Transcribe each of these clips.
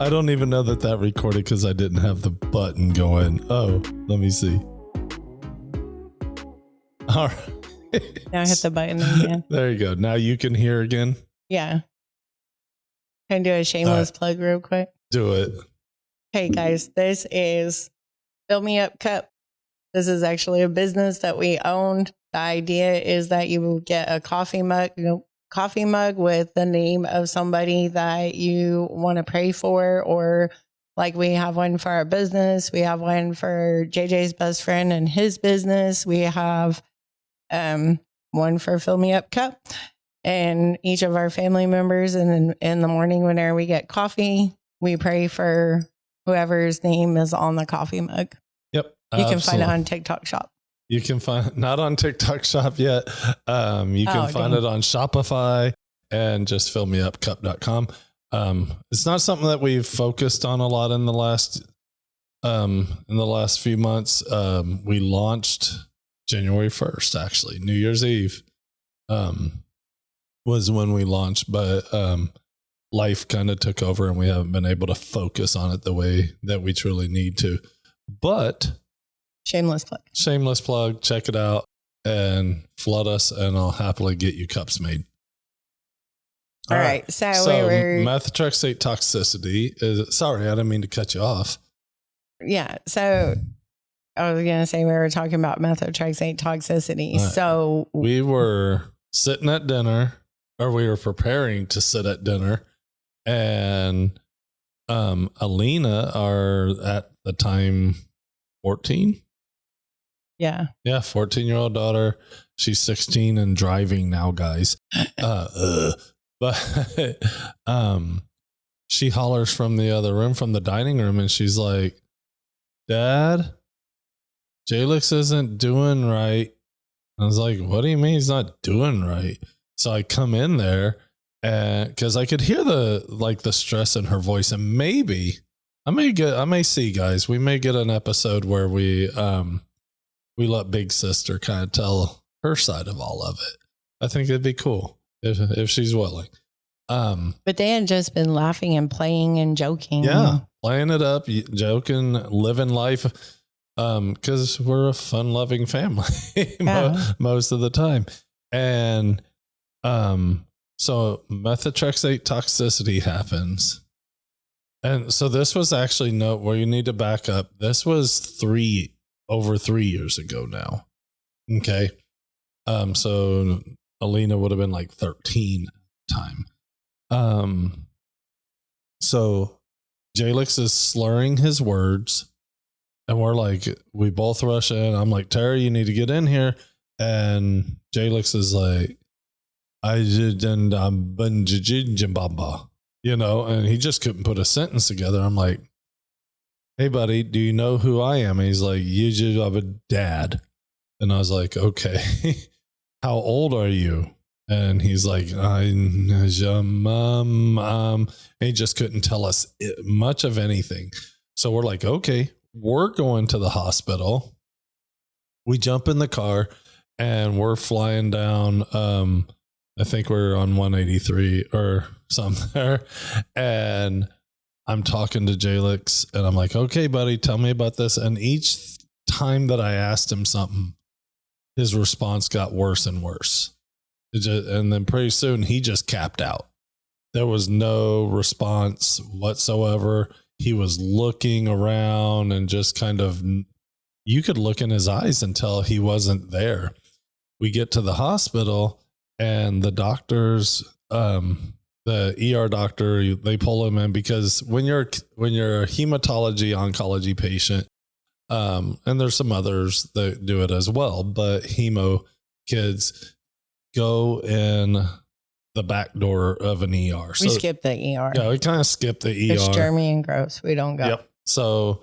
I don't even know that recorded because I didn't have the button going. Oh, let me see. All right. Now I hit the button again. There you go. Now you can hear again. Yeah. Can I do a shameless plug real quick? Do it. Hey guys, this is Fill Me Up Cup. This is actually a business that we owned. The idea is that you will get a coffee mug with the name of somebody that you want to pray for, or like we have one for our business. We have one for JJ's best friend and his business. We have one for Fill Me Up Cup, and each of our family members. And then in the morning, whenever we get coffee, we pray for whoever's name is on the coffee mug. Yep. You can find it on TikTok Shop. You can find, not on TikTok Shop yet. You can find it on Shopify and just fillmeupcup.com. It's not something that we've focused on a lot in the last few months. We launched January 1st, actually. New Year's Eve was when we launched, but life kind of took over and we haven't been able to focus on it the way that we truly need to. But shameless plug. Check it out and flood us, and I'll happily get you cups made. All right. So we were methotrexate toxicity is. Sorry, I didn't mean to cut you off. Yeah. So I was going to say we were talking about methotrexate toxicity. Right. So we were sitting at dinner, or we were preparing to sit at dinner, and Alina, our at the time 14. Yeah. Yeah. 14-year-old daughter. She's 16 and driving now, guys. But she hollers from the other room, from the dining room, and she's like, Dad, Jailex isn't doing right. I was like, what do you mean he's not doing right? So I come in there, and because I could hear the stress in her voice, and maybe I may see, guys, we may get an episode where we let Big Sister kind of tell her side of all of it. I think it'd be cool if she's willing. But they had just been laughing and playing and joking. Yeah, playing it up, joking, living life. Because we're a fun-loving family most of the time. And so methotrexate toxicity happens. And so this was actually where you need to back up. This was over 3 years ago now. Okay. So Alina would have been like 13 at the time. So Jailex is slurring his words, and we both rush in. I'm like, Terry, you need to get in here. And Jailex is like, and he just couldn't put a sentence together. I'm like, hey buddy, do you know who I am? And he's like, you just have a dad. And I was like, okay, how old are you? And he's like, and he just couldn't tell us much of anything. So we're like, okay, we're going to the hospital. We jump in the car and we're flying down. I think we're on 183 or something there. And I'm talking to Jailex and I'm like, okay, buddy, tell me about this. And each time that I asked him something, his response got worse and worse. And then pretty soon he just capped out. There was no response whatsoever. He was looking around and just kind of, you could look in his eyes and tell he wasn't there. We get to the hospital and the doctors, the ER doctor, they pull him in because when you're a hematology oncology patient, and there's some others that do it as well, but hemo kids go in the back door of an ER. We skip the ER. Yeah, we kind of skip the ER. It's germy and gross. We don't go. Yep. So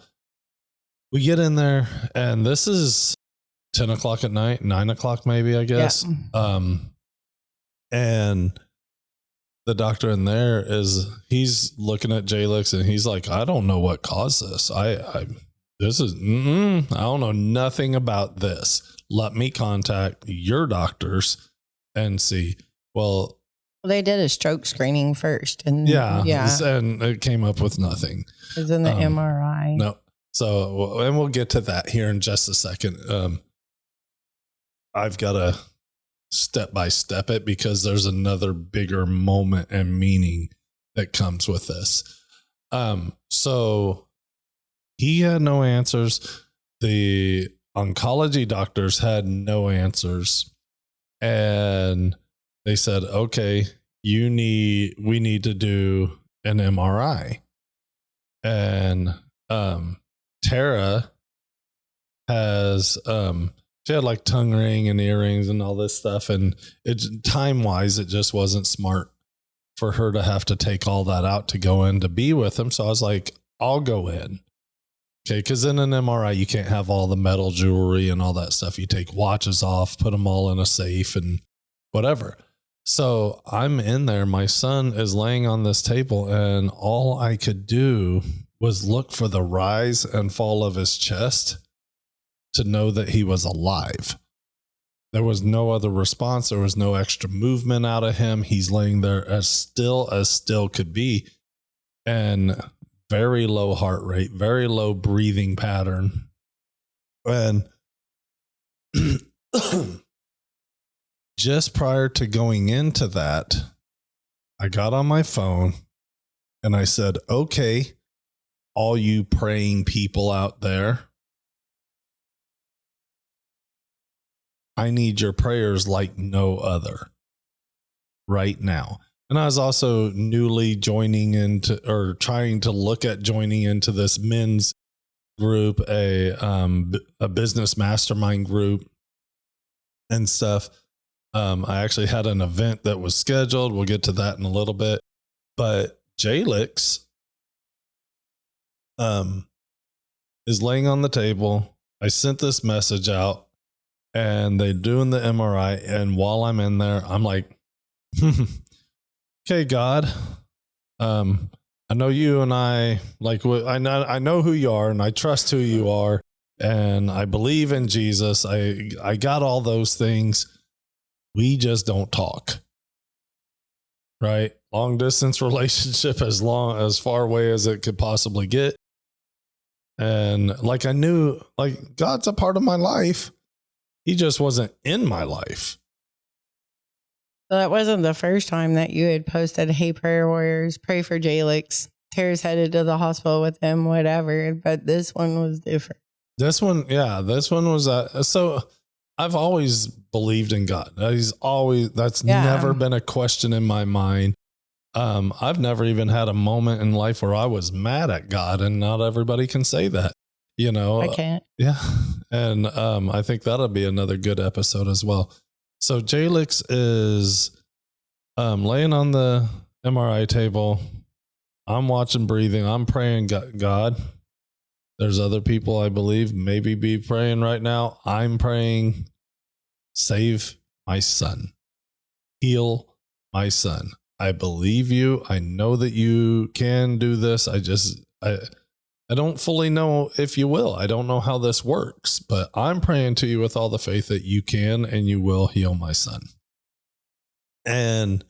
we get in there, and this is 10 o'clock at night, 9 o'clock maybe, I guess. Yeah. And the doctor in there he's looking at Jailex, and he's like, I don't know what caused this. I don't know nothing about this. Let me contact your doctors and see. Well, Well, they did a stroke screening first, and and it came up with nothing. It was in the MRI. No. So, and we'll get to that here in just a second. I've got to step by step it because there's another bigger moment and meaning that comes with this. So he had no answers. The oncology doctors had no answers. And they said, okay, we need to do an MRI. And Tara has she had like tongue ring and earrings and all this stuff, and time wise it just wasn't smart for her to have to take all that out to go in to be with him. So I was like, I'll go in. Okay, because in an MRI you can't have all the metal jewelry and all that stuff. You take watches off, put them all in a safe and whatever. So I'm in there. My son is laying on this table, and all I could do was look for the rise and fall of his chest to know that he was alive. There was no other response. There was no extra movement out of him. He's laying there as still could be, and very low heart rate, very low breathing pattern. And just prior to going into that, I got on my phone and I said, okay, all you praying people out there, I need your prayers like no other right now. And I was also newly joining into, or trying to look at joining into, this men's group, a business mastermind group and stuff. I actually had an event that was scheduled. We'll get to that in a little bit. But Jailex is laying on the table. I sent this message out, and they're doing the MRI. And while I'm in there, I'm like, okay, God, I know you and I know who you are, and I trust who you are, and I believe in Jesus. I got all those things. We just don't talk, right? Long distance relationship, as far away as it could possibly get. And like, I knew, like, God's a part of my life. He just wasn't in my life. So that wasn't the first time that you had posted, hey, prayer warriors, pray for Jailex. Tara's headed to the hospital with him, whatever. But this one was different. This one was so I've always believed in God. That's never been a question in my mind. I've never even had a moment in life where I was mad at God, and not everybody can say that, you know. I can't. Yeah. And I think that'll be another good episode as well. So Jailex is laying on the MRI table. I'm watching breathing. I'm praying, God. There's other people I believe maybe be praying right now. I'm praying, save my son. Heal my son. I believe you. I know that you can do this. I don't fully know if you will. I don't know how this works, but I'm praying to you with all the faith that you can and you will heal my son. And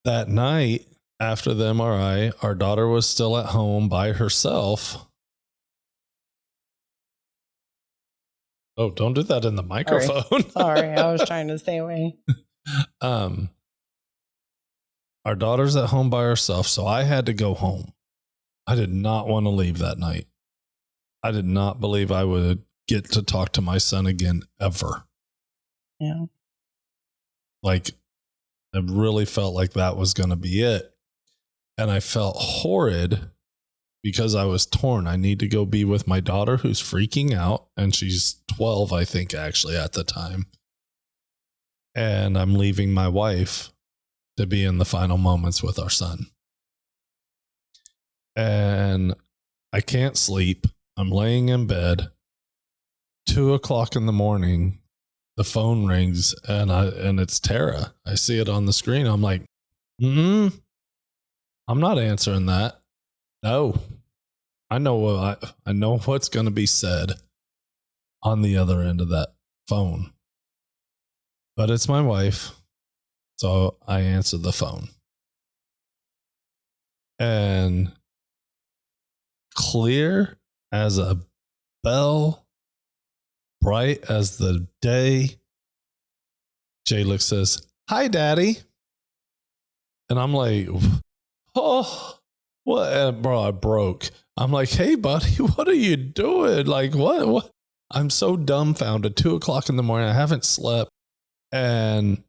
that night after the MRI, our daughter was still at home by herself. Oh, don't do that in the microphone. Sorry, I was trying to stay away. Our daughter's at home by herself, so I had to go home. I did not want to leave that night. I did not believe I would get to talk to my son again ever. Yeah. Like, I really felt like that was going to be it. And I felt horrid because I was torn. I need to go be with my daughter who's freaking out, and she's 12, I think, actually, at the time. And I'm leaving my wife to be in the final moments with our son. And I can't sleep. I'm laying in bed. 2:00 in the morning, the phone rings, and it's Tara. I see it on the screen. I'm like, I'm not answering that. No, I know what's going to be said on the other end of that phone. But it's my wife. So I answered the phone. And clear as a bell, bright as the day, Jailex says, "Hi, Daddy." And I'm like, oh, what? Bro, I broke. I'm like, "Hey, buddy, what are you doing? Like, what? I'm so dumbfounded. 2:00 in the morning. I haven't slept. And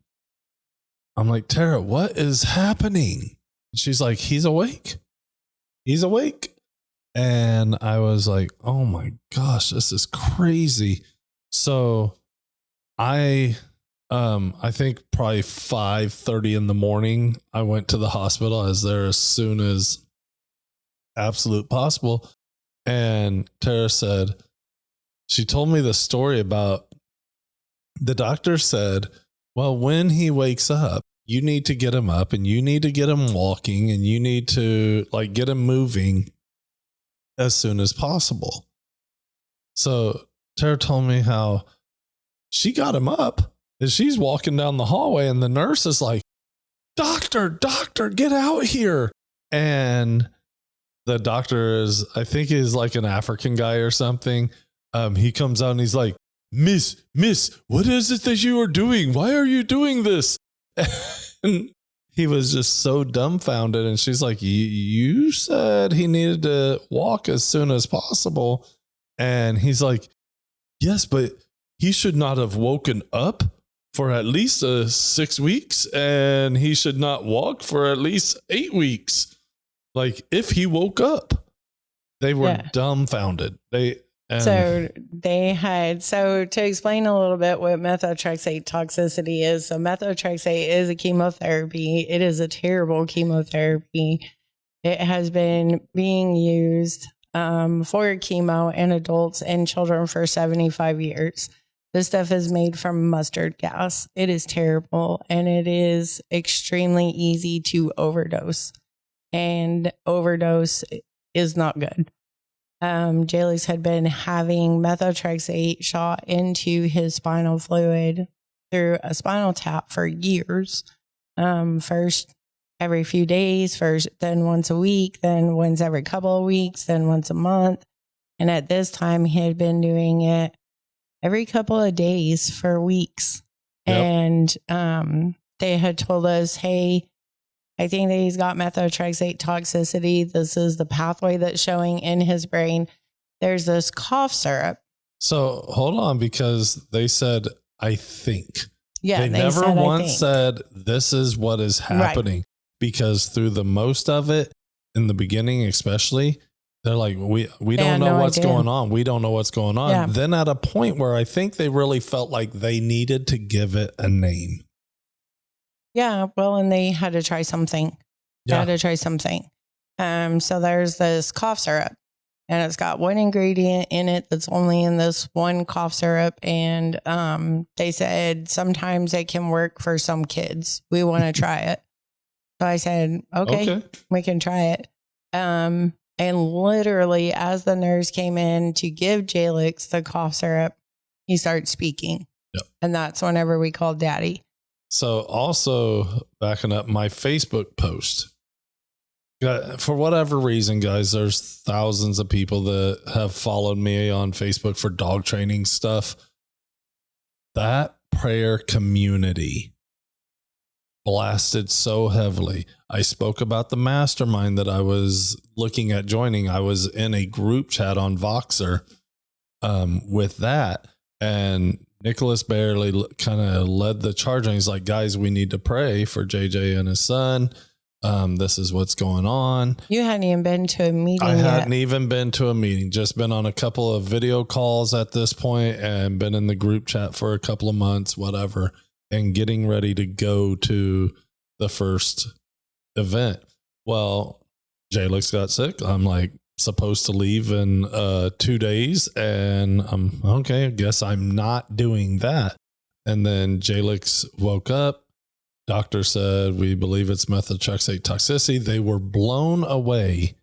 I'm like, "Tara, what is happening?" She's like, "He's awake. He's awake." And I was like, "Oh my gosh, this is crazy." So I think probably 5:30 in the morning, I went to the hospital. I was there as soon as absolute possible. And Tara said, she told me the story about the doctor said, well, when he wakes up, you need to get him up and you need to get him walking and you need to like get him moving as soon as possible. So Tara told me how she got him up and she's walking down the hallway and the nurse is like, doctor, get out here. And the doctor is, I think he's like an African guy or something. He comes out and he's like, Miss, what is it that you are doing? Why are you doing this? And he was just so dumbfounded. And she's like, you said he needed to walk as soon as possible. And he's like, yes, but he should not have woken up for at least 6 weeks. And he should not walk for at least 8 weeks. Like if he woke up, they were dumbfounded. So to explain a little bit what methotrexate toxicity is. So methotrexate is a chemotherapy. It is a terrible chemotherapy. It has been being used for chemo in adults and children for 75 years. This stuff is made from mustard gas. It is terrible and it is extremely easy to overdose. And overdose is not good. Jailex had been having methotrexate shot into his spinal fluid through a spinal tap for years. First every few days, then once a week, then once every couple of weeks, then once a month. And at this time, he had been doing it every couple of days for weeks. Yep. And they had told us, hey, I think that he's got methotrexate toxicity. This is the pathway that's showing in his brain. There's this cough syrup. So hold on, because they said, I think. Yeah, they never once said this is what is happening. Right. Because through the most of it, in the beginning especially, they're like, we don't know what's going on. We don't know what's going on. Yeah. Then at a point where I think they really felt like they needed to give it a name. Yeah, well, and they had to try something. So there's this cough syrup, and it's got one ingredient in it that's only in this one cough syrup. And they said sometimes it can work for some kids. We want to try it. So I said, okay, we can try it. And literally, as the nurse came in to give Jailex the cough syrup, he started speaking. Yep. And that's whenever we called Daddy. So also backing up my Facebook post, for whatever reason, guys, there's thousands of people that have followed me on Facebook for dog training stuff. That prayer community blasted so heavily. I spoke about the mastermind that I was looking at joining. I was in a group chat on Voxer with that, and Nicholas barely kind of led the charge, and he's like, guys, we need to pray for JJ and his son. This is what's going on. You hadn't even been to a meeting I hadn't even been to a meeting, just been on a couple of video calls at this point and been in the group chat for a couple of months, whatever, and getting ready to go to the first event. Well, Jailex got sick. I'm like, supposed to leave in 2 days, and I'm okay, I guess I'm not doing that. And then Jailex woke up. Doctor said, we believe it's methotrexate toxicity. They were blown away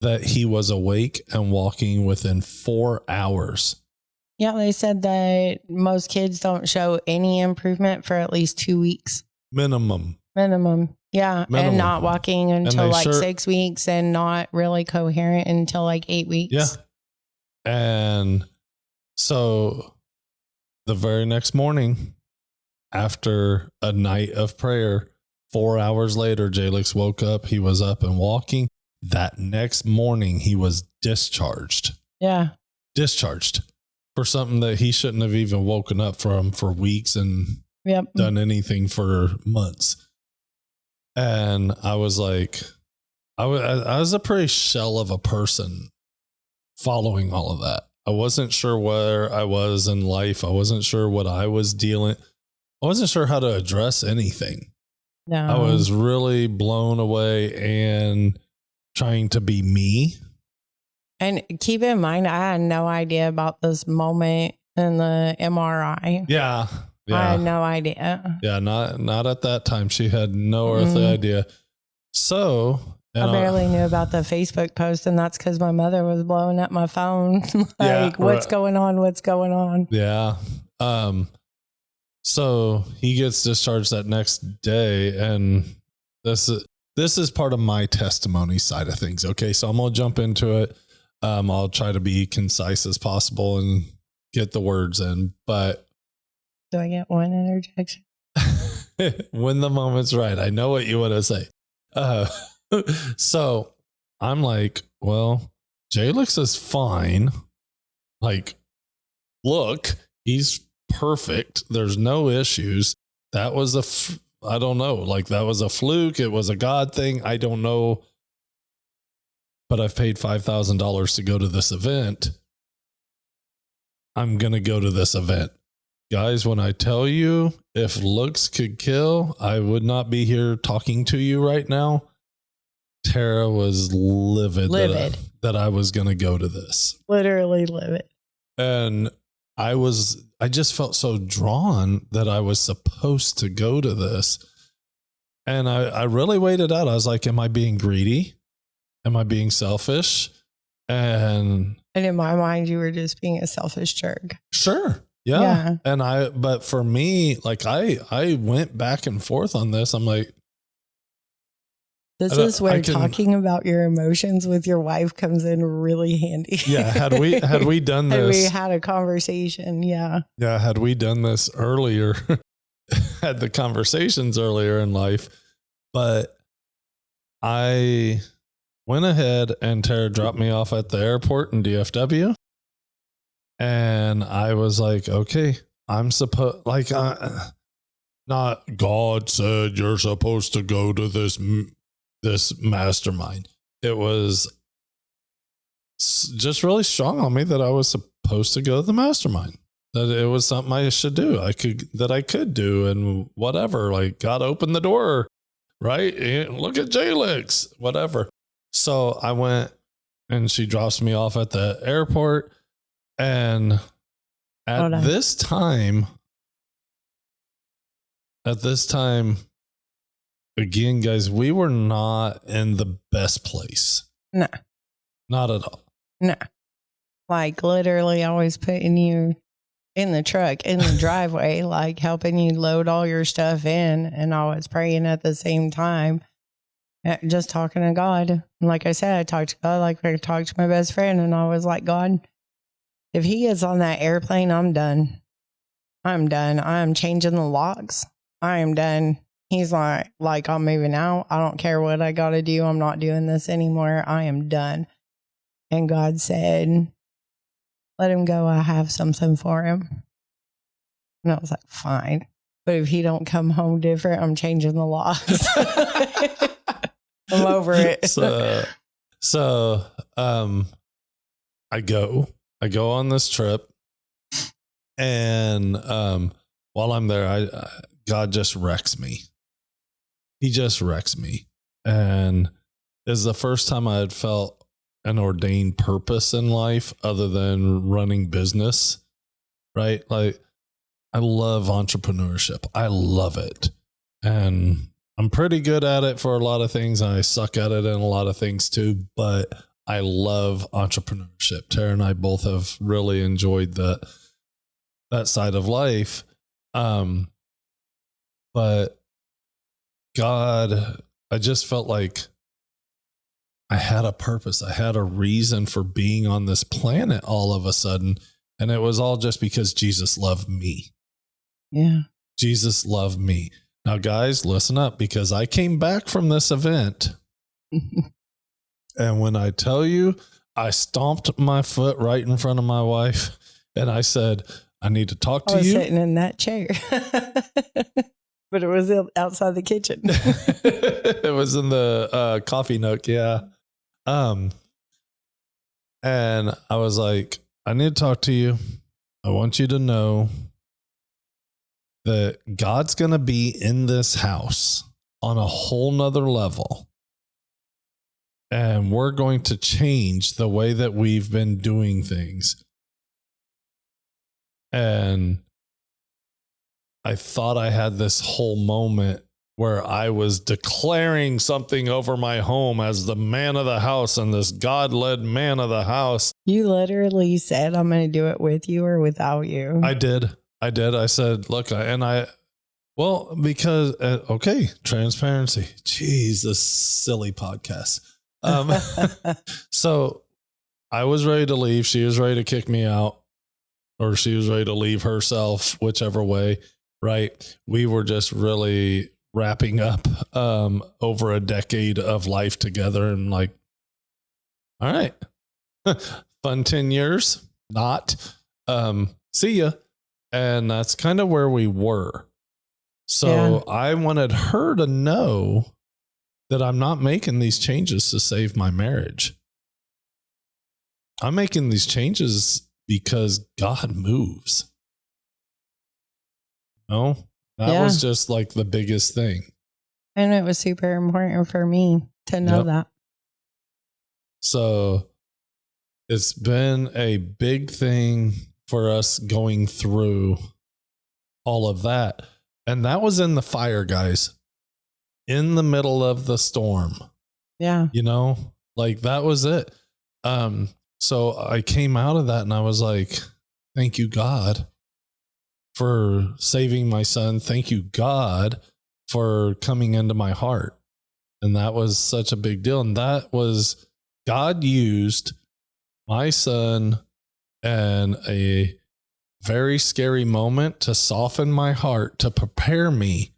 that he was awake and walking within 4 hours. Yeah, they said that most kids don't show any improvement for at least 2 weeks. Minimum. Yeah. Minimum. And not walking until like 6 weeks and not really coherent until like 8 weeks. Yeah. And so the very next morning, after a night of prayer, 4 hours later, Jailex woke up. He was up and walking. That next morning, he was discharged. Yeah. Discharged for something that he shouldn't have even woken up from for weeks and done anything for months. And I was like, I was a pretty shell of a person following all of that. I wasn't sure where I was in life. I wasn't sure what I was dealing. I wasn't sure how to address anything. No. I was really blown away and trying to be me. And keep in mind, I had no idea about this moment in the MRI. Yeah. I had no idea. Yeah, not at that time. She had no earthly idea. So I barely knew about the Facebook post, and that's because my mother was blowing up my phone. What's going on? What's going on? Yeah. So he gets discharged that next day, and this is part of my testimony side of things. Okay, so I'm gonna jump into it. I'll try to be concise as possible and get the words in, but do I get one interjection? When the moment's right. I know what you want to say. So I'm like, well, Jailex is fine. Like, look, he's perfect. There's no issues. That was I don't know. Like, that was a fluke. It was a God thing. I don't know. But I've paid $5,000 to go to this event. I'm going to go to this event. Guys, when I tell you, if looks could kill, I would not be here talking to you right now. Tara was livid. That I was going to go to this. Literally livid. And I just felt so drawn that I was supposed to go to this. And I really weighed it out. I was like, am I being greedy? Am I being selfish? And in my mind, you were just being a selfish jerk. Sure. Yeah. But for me, like I went back and forth on this. I'm like, this is where talking about your emotions with your wife comes in really handy. Yeah. Had we done this, we had a conversation. Yeah. Yeah. Had we done this earlier, had the conversations earlier in life, but I went ahead and Tara dropped me off at the airport in DFW. And I was like, okay, I'm supposed, like, not God said you're supposed to go to this mastermind. It was just really strong on me that I was supposed to go to the mastermind, that it was something I should do. I could do, and whatever, like, God opened the door, right? And look at Jailex, whatever. So I went, and she drops me off at the airport. And at this time, again, guys, we were not in the best place. No. Not at all. No. Like, literally always putting you in the truck, in the driveway, like helping you load all your stuff in. And I was praying at the same time, just talking to God. And like I said, I talked to God like I talked to my best friend. And I was like, God, if he gets on that airplane, I'm done. I'm done. I'm changing the locks. I am done. He's like, I'm moving out. I don't care what I got to do. I'm not doing this anymore. I am done. And God said, let him go. I have something for him. And I was like, fine. But if he don't come home different, I'm changing the locks. I'm over it. So I go on this trip, and while I'm there, God just wrecks me. He just wrecks me. And it's the first time I had felt an ordained purpose in life other than running business, right? Like, I love entrepreneurship. I love it. And I'm pretty good at it for a lot of things. And I suck at it in a lot of things too, but I love entrepreneurship. Tara and I both have really enjoyed that. that side of life. But God, I just felt like I had a purpose. I had a reason for being on this planet all of a sudden. And it was all just because Jesus loved me. Yeah. Jesus loved me. Now, guys, listen up, because I came back from this event. And when I tell you, I stomped my foot right in front of my wife and I said, I need to talk to you. I was sitting in that chair, but it was outside the kitchen. It was in the coffee nook. Yeah. And I was like, I need to talk to you. I want you to know that God's going to be in this house on a whole nother level. And we're going to change the way that we've been doing things. And I thought I had this whole moment where I was declaring something over my home as the man of the house and this God-led man of the house. You literally said, I'm going to do it with you or without you. I did. I said, look, because, okay, transparency. Jeez, this silly podcast. So I was ready to leave. She was ready to kick me out, or she was ready to leave herself, whichever way, right? We were just really wrapping up over a decade of life together, and like, all right, fun 10 years, not, see ya. And that's kind of where we were. So yeah. I wanted her to know that I'm not making these changes to save my marriage. I'm making these changes because God moves. No, that was just like the biggest thing. And it was super important for me to know that. So it's been a big thing for us going through all of that. And that was in the fire, guys, in the middle of the storm. Yeah. You know, like that was it. So I came out of that and I was like, thank you, God, for saving my son. Thank you, God, for coming into my heart. And that was such a big deal. And that was, God used my son and a very scary moment to soften my heart, to prepare me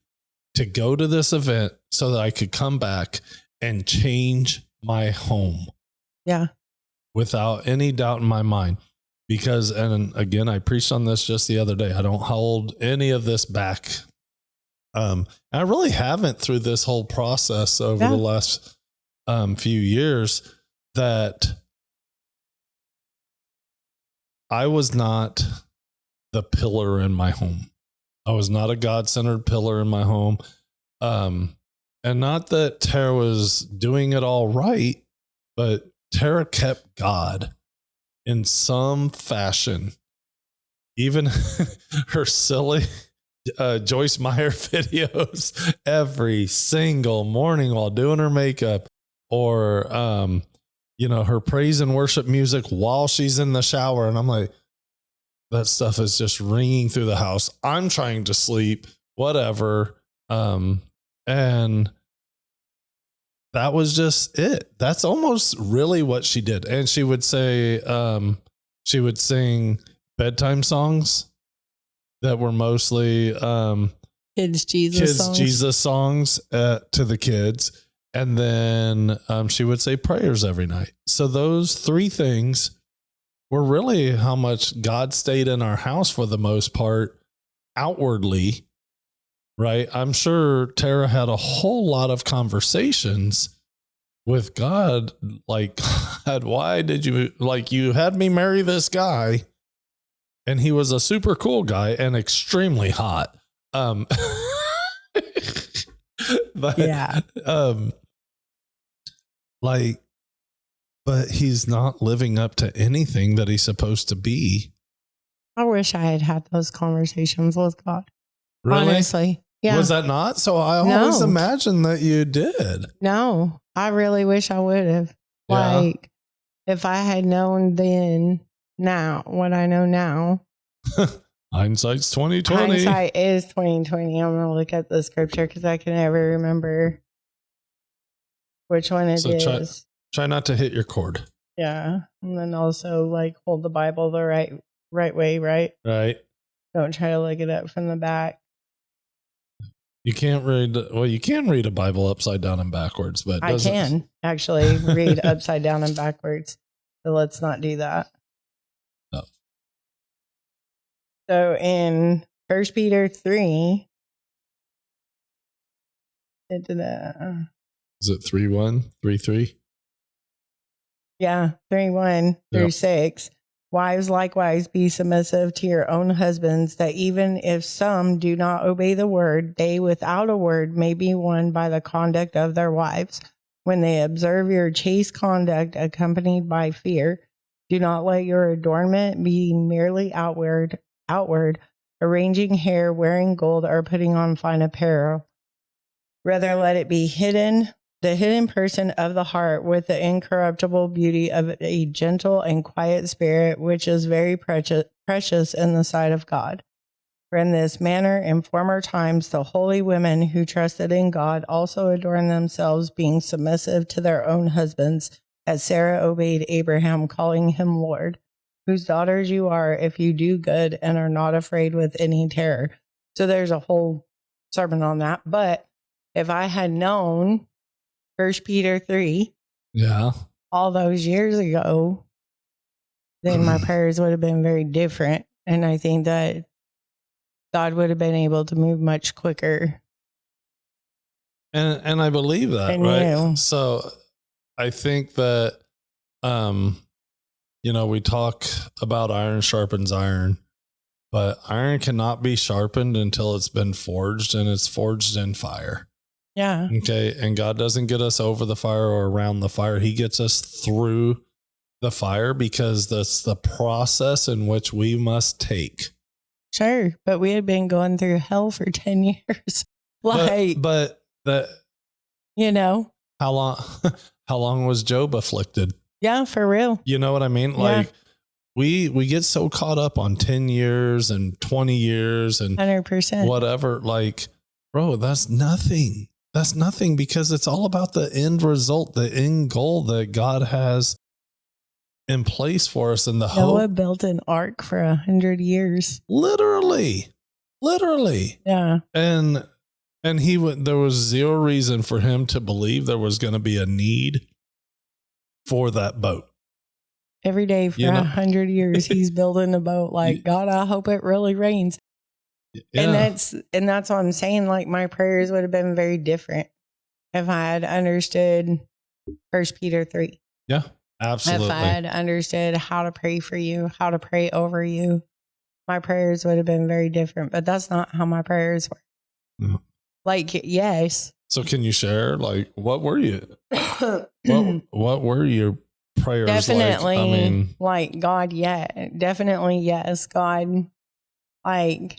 to go to this event so that I could come back and change my home. Yeah. Without any doubt in my mind. Because, and again, I preached on this just the other day. I don't hold any of this back. I really haven't through this whole process over the last few years, that I was not the pillar in my home. I was not a God-centered pillar in my home. And not that Tara was doing it all right, but Tara kept God in some fashion. Even her silly Joyce Meyer videos every single morning while doing her makeup, or, her praise and worship music while she's in the shower. And I'm like, that stuff is just ringing through the house. I'm trying to sleep, whatever. And that was just it. That's almost really what she did. And she would say, she would sing bedtime songs that were mostly kids Jesus songs to the kids. And then she would say prayers every night. So those three things were really how much God stayed in our house for the most part, outwardly, right? I'm sure Tara had a whole lot of conversations with God, like, God, why did you had me marry this guy, and he was a super cool guy and extremely hot. But, yeah. But he's not living up to anything that he's supposed to be. I wish I had had those conversations with God. Really? Honestly. Yeah. Was that not? So I always imagined that you did. No, I really wish I would have. Yeah. Like, if I had known then, now, what I know now. Hindsight's 2020. Hindsight is 2020. I'm going to look at the scripture because I can never remember which one it is. Try not to hit your cord. Yeah. And then also like hold the Bible the right way, right? Right. Don't try to look it up from the back. You can't read, well, you can read a Bible upside down and backwards, but I can actually read upside down and backwards. So let's not do that. No. So in 1 Peter 3, is it 3:1, 3:3? Yeah, 3:1 through 6. Wives, likewise, be submissive to your own husbands, that even if some do not obey the word, they without a word may be won by the conduct of their wives. When they observe your chaste conduct accompanied by fear, do not let your adornment be merely outward, arranging hair, wearing gold, or putting on fine apparel. Rather, let it be hidden, the hidden person of the heart, with the incorruptible beauty of a gentle and quiet spirit, which is very precious in the sight of God. For in this manner, in former times, the holy women who trusted in God also adorned themselves, being submissive to their own husbands, as Sarah obeyed Abraham, calling him Lord, whose daughters you are if you do good and are not afraid with any terror. So there's a whole sermon on that. But if I had known 1 Peter 3 all those years ago, then my prayers would have been very different. And I think that God would have been able to move much quicker. And I believe that, right? So I think that, we talk about iron sharpens iron, but iron cannot be sharpened until it's been forged, and it's forged in fire. Yeah. Okay. And God doesn't get us over the fire or around the fire. He gets us through the fire, because that's the process in which we must take. Sure. But we had been going through hell for 10 years. But that, how long was Job afflicted? Yeah, for real. You know what I mean? Like we get so caught up on 10 years and 20 years and 100%. whatever. Like, bro, that's nothing. That's nothing, because it's all about the end result, the end goal that God has in place for us, and the Noah hope. built an ark for 100 years. Literally. Yeah. And there was zero reason for him to believe there was going to be a need for that boat. Every day for 100 years, he's building a boat. Like, God, I hope it really rains. Yeah. And that's what I'm saying. Like, my prayers would have been very different if I had understood 1 Peter 3. Yeah, absolutely. If I had understood how to pray for you, how to pray over you, my prayers would have been very different. But that's not how my prayers were. No. Like, yes. So can you share, like, what were you? what were your prayers? Definitely, like? I mean, like, God, definitely, yes, God. Like,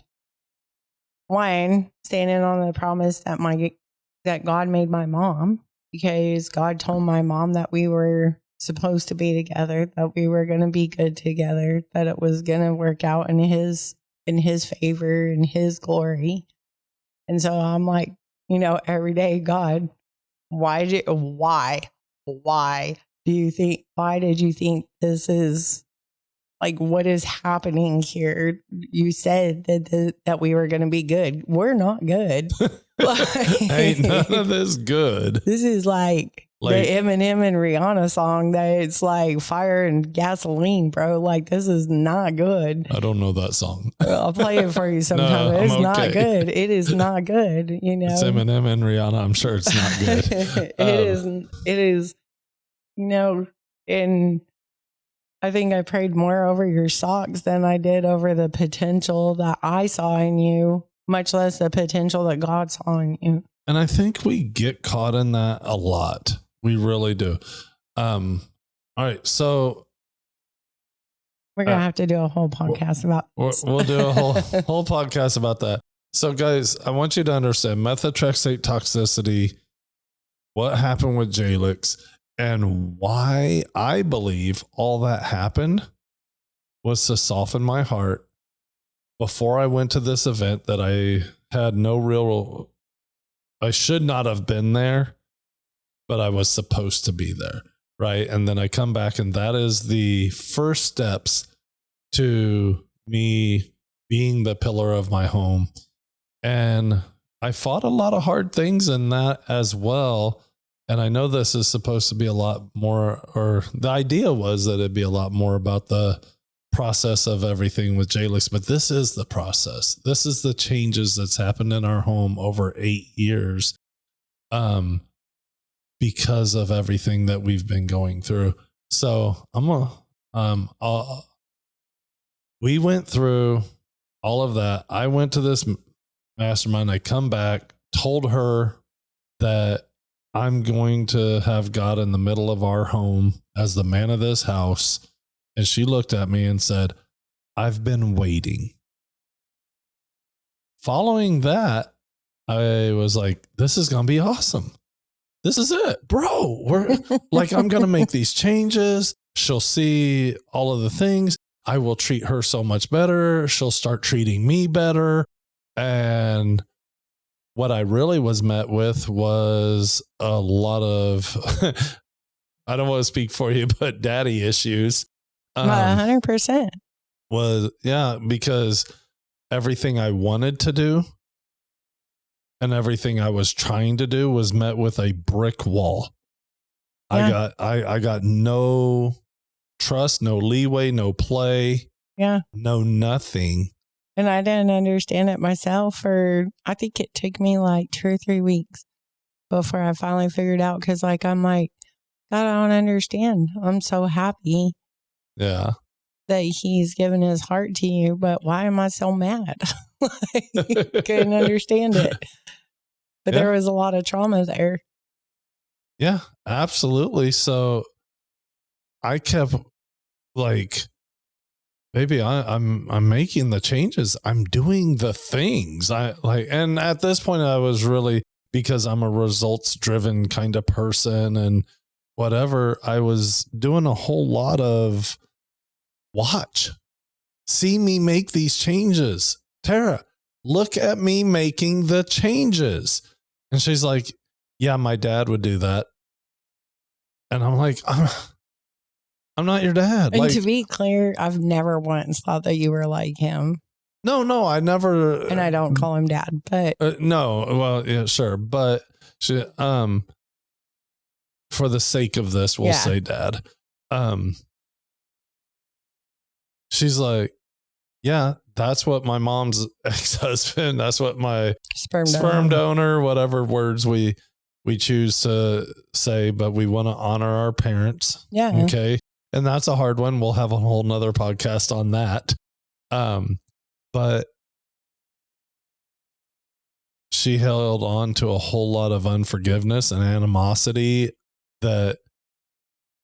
one, standing on the promise that God made my mom, because God told my mom that we were supposed to be together, that we were going to be good together, that it was going to work out in his favor, in his glory. And so I'm like, every day, God, why did you think this is, like, what is happening here? You said that we were going to be good. We're not good. Ain't none of this good. This is like the Eminem and Rihanna song that it's like fire and gasoline, bro. Like, this is not good. I don't know that song. I'll play it for you sometime. No, it's not good. It is not good. It's Eminem and Rihanna. I'm sure it's not good. It is, and I think I prayed more over your socks than I did over the potential that I saw in you, much less the potential that God saw in you. And I think we get caught in that a lot. We really do. All right. So we're going to have to do a whole podcast about this. We'll do a whole podcast about that. So guys, I want you to understand methotrexate toxicity, what happened with Jailex, and why I believe all that happened was to soften my heart before I went to this event that I had I should not have been there, but I was supposed to be there. Right. And then I come back, and that is the first steps to me being the pillar of my home. And I fought a lot of hard things in that as well. And I know this is supposed to be a lot more, or the idea was that it'd be a lot more about the process of everything with Jailex, but this is the process. This is the changes that's happened in our home over 8 years. Because of everything that we've been going through. So we went through all of that. I went to this mastermind. I come back, told her that I'm going to have God in the middle of our home as the man of this house. And she looked at me and said, I've been waiting. Following that, I was like, this is going to be awesome. This is it, bro. We're like, I'm going to make these changes. She'll see all of the things. I will treat her so much better. She'll start treating me better. And what I really was met with was a lot of, I don't want to speak for you, but daddy issues. 100%. Because everything I wanted to do and everything I was trying to do was met with a brick wall. Yeah. I got no trust, no leeway, no play. Yeah. No nothing. And I didn't understand it myself I think it took me like 2 or 3 weeks before I finally figured out. Cause I'm like, God, I don't understand. I'm so happy. Yeah. That he's given his heart to you, but why am I so mad? Couldn't understand it. But there was a lot of trauma there. Yeah, absolutely. So I kept like, baby, I'm making the changes. I'm doing the things. And at this point I was really, because I'm a results driven kind of person and whatever, I was doing a whole lot of see me make these changes. Tara, look at me making the changes. And she's like, yeah, my dad would do that. And I'm like, I'm not your dad. And to be clear, I've never once thought that you were like him. No, I never. And I don't call him dad, but. No, well, yeah, sure. But she, for the sake of this, we'll say dad. She's like, yeah, that's what my mom's ex-husband, that's what my sperm donor, whatever words we choose to say, but we want to honor our parents. Yeah. Okay. And that's a hard one. We'll have a whole nother podcast on that. But she held on to a whole lot of unforgiveness and animosity that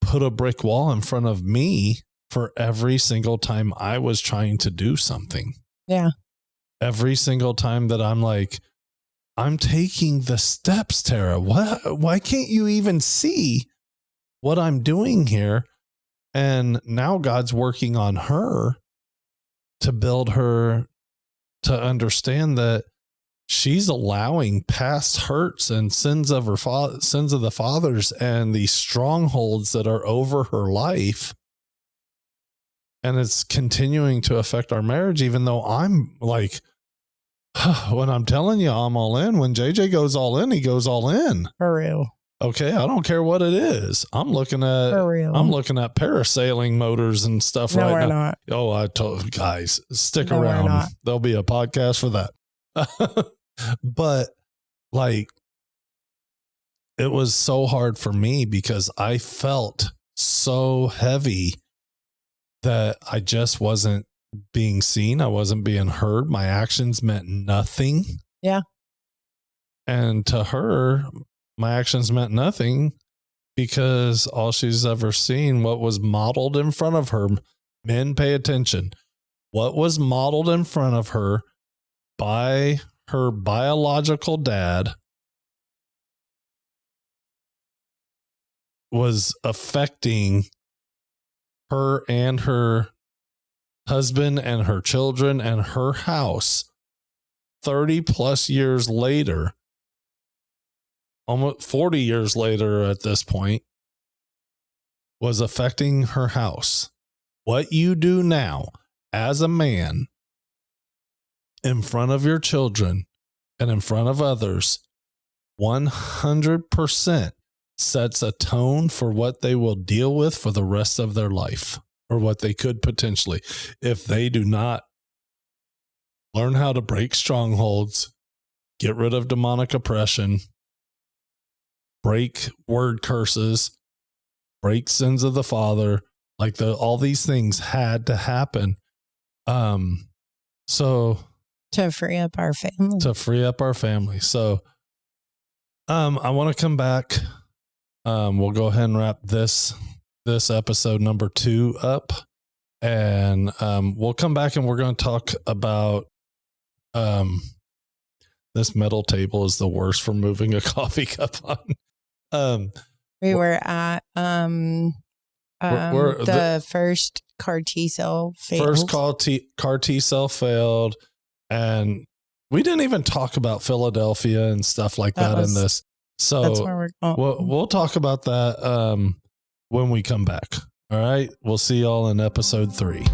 put a brick wall in front of me for every single time I was trying to do something. Yeah. Every single time that I'm like, I'm taking the steps, Tara. Why can't you even see what I'm doing here? And now God's working on her to build her to understand that she's allowing past hurts and sins of her sins of the fathers and these strongholds that are over her life. And it's continuing to affect our marriage, even though I'm like, when I'm telling you I'm all in, when JJ goes all in, he goes all in. For real. Okay. I don't care what it is. I'm looking at parasailing motors and stuff right now. We're not. Oh, I told guys, stick around. There'll be a podcast for that. But like, it was so hard for me because I felt so heavy that I just wasn't being seen. I wasn't being heard. My actions meant nothing. Yeah. And to her, my actions meant nothing because all she's ever seen, what was modeled in front of her, men pay attention, what was modeled in front of her by her biological dad was affecting her and her husband and her children and her house 30 plus years later, almost 40 years later at this point, was affecting her house. What you do now as a man in front of your children and in front of others 100% sets a tone for what they will deal with for the rest of their life, or what they could potentially, if they do not learn how to break strongholds, get rid of demonic oppression, break word curses, break sins of the father. Like all these things had to happen. So to free up our family. So, I want to come back. We'll go ahead and wrap this episode number 2 up, and we'll come back and we're going to talk about this metal table is the worst for moving a coffee cup on. We were at the first CAR T cell failed. First CAR T cell failed, and we didn't even talk about Philadelphia and stuff like that in this. So that's where we're going. We'll talk about that when we come back. All right. We'll see y'all in episode 3.